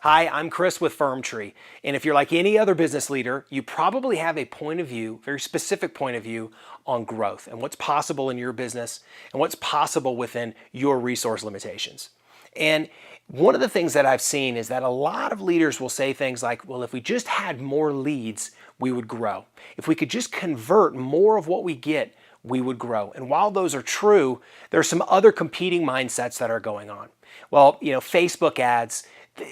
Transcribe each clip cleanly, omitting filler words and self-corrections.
Hi, I'm Chris with FirmTree, and if you're like any other business leader, you probably have a point of view, very specific point of view on growth and what's possible in your business and what's possible within your resource limitations. And one of the things that I've seen is that a lot of leaders will say things like, well, if we just had more leads, we would grow. If we could just convert more of what we get, we would grow. And while those are true, there are some other competing mindsets that are going on. Well, Facebook ads,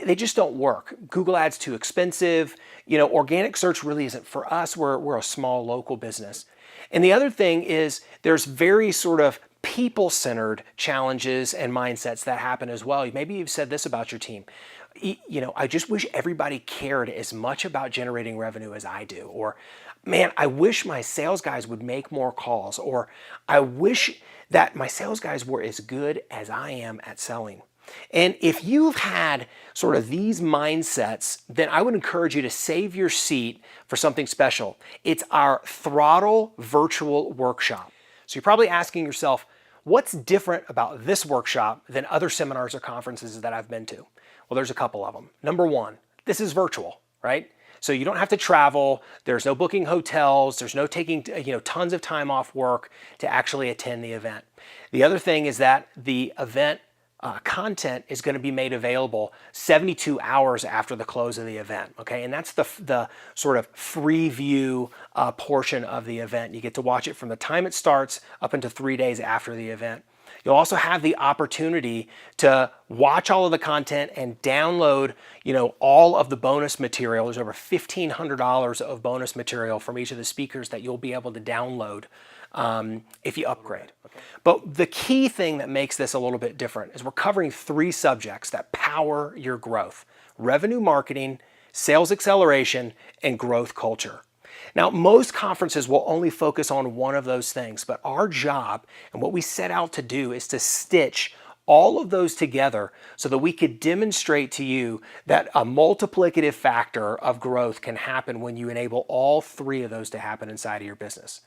they just don't work. Google ads too expensive. Organic search really isn't for us. We're a small local business. And the other thing is there's very sort of people-centered challenges and mindsets that happen as well. Maybe you've said this about your team. I just wish everybody cared as much about generating revenue as I do. Or, man, I wish my sales guys would make more calls. Or I wish that my sales guys were as good as I am at selling. And if you've had sort of these mindsets, then I would encourage you to save your seat for something special. It's our Throttle Virtual Workshop. So you're probably asking yourself, what's different about this workshop than other seminars or conferences that I've been to? Well, there's a couple of them. Number one, this is virtual, right? So you don't have to travel. There's no booking hotels. There's no taking tons of time off work to actually attend the event. The other thing is that the event content is going to be made available 72 hours after the close of the event, okay? And that's the sort of free view portion of the event. You get to watch it from the time it starts up until 3 days after the event. You'll also have the opportunity to watch all of the content and download, all of the bonus material. There's over $1,500 of bonus material from each of the speakers that you'll be able to download if you upgrade. Okay. But the key thing that makes this a little bit different is we're covering 3 subjects that power your growth: revenue marketing, sales acceleration, and growth culture. Now, most conferences will only focus on one of those things, but our job and what we set out to do is to stitch all of those together so that we could demonstrate to you that a multiplicative factor of growth can happen when you enable all 3 of those to happen inside of your business.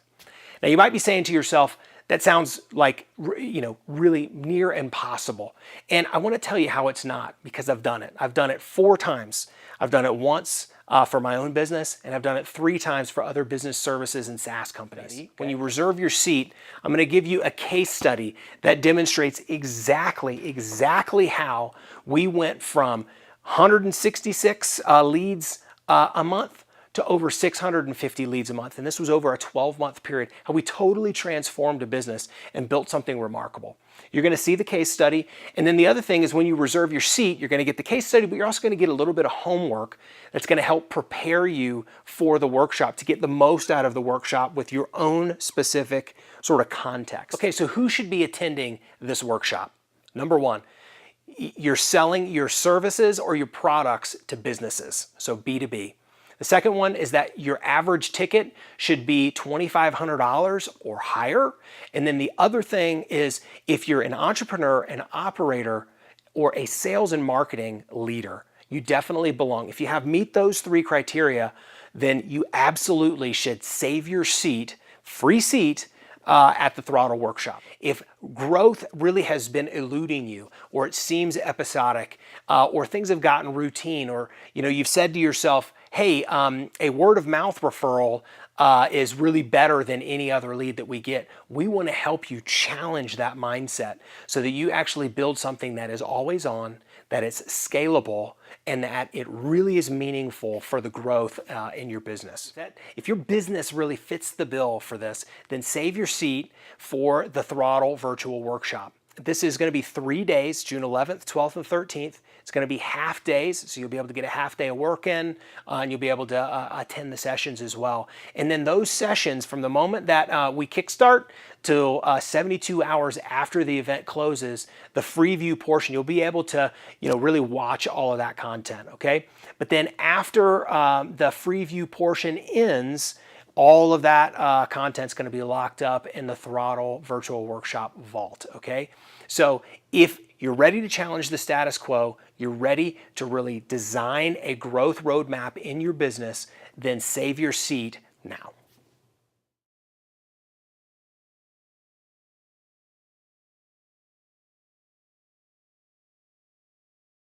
Now, you might be saying to yourself, that sounds like, really near impossible. And I want to tell you how it's not, because I've done it. I've done it 4 times. I've done it once for my own business, and I've done it 3 times for other business services and SaaS companies. Okay. When you reserve your seat, I'm going to give you a case study that demonstrates exactly how we went from 166 leads a month to over 650 leads a month. And this was over a 12-month period, how we totally transformed a business and built something remarkable. You're going to see the case study. And then the other thing is when you reserve your seat, you're going to get the case study, but you're also going to get a little bit of homework that's going to help prepare you for the workshop to get the most out of the workshop with your own specific sort of context. Okay, so who should be attending this workshop? Number one, you're selling your services or your products to businesses, so B2B. The second one is that your average ticket should be $2,500 or higher. And then the other thing is if you're an entrepreneur, an operator, or a sales and marketing leader, you definitely belong. If you meet those 3 criteria, then you absolutely should save your seat, free seat, at the Throttle Workshop. If growth really has been eluding you, or it seems episodic, or things have gotten routine, or you've said to yourself, hey, a word of mouth referral is really better than any other lead that we get. We want to help you challenge that mindset so that you actually build something that is always on, that it's scalable, and that it really is meaningful for the growth in your business. If your business really fits the bill for this, then save your seat for the Throttle Virtual Workshop. This is going to be 3 days, June 11th, 12th, and 13th. It's going to be half days, so you'll be able to get a half day of work in, and you'll be able to attend the sessions as well. And then those sessions, from the moment that we kickstart till 72 hours after the event closes, the free view portion, you'll be able to really watch all of that content, okay? But then after the free view portion ends, all of that content's going to be locked up in the Throttle Virtual Workshop vault, okay? So if you're ready to challenge the status quo, you're ready to really design a growth roadmap in your business, then save your seat now.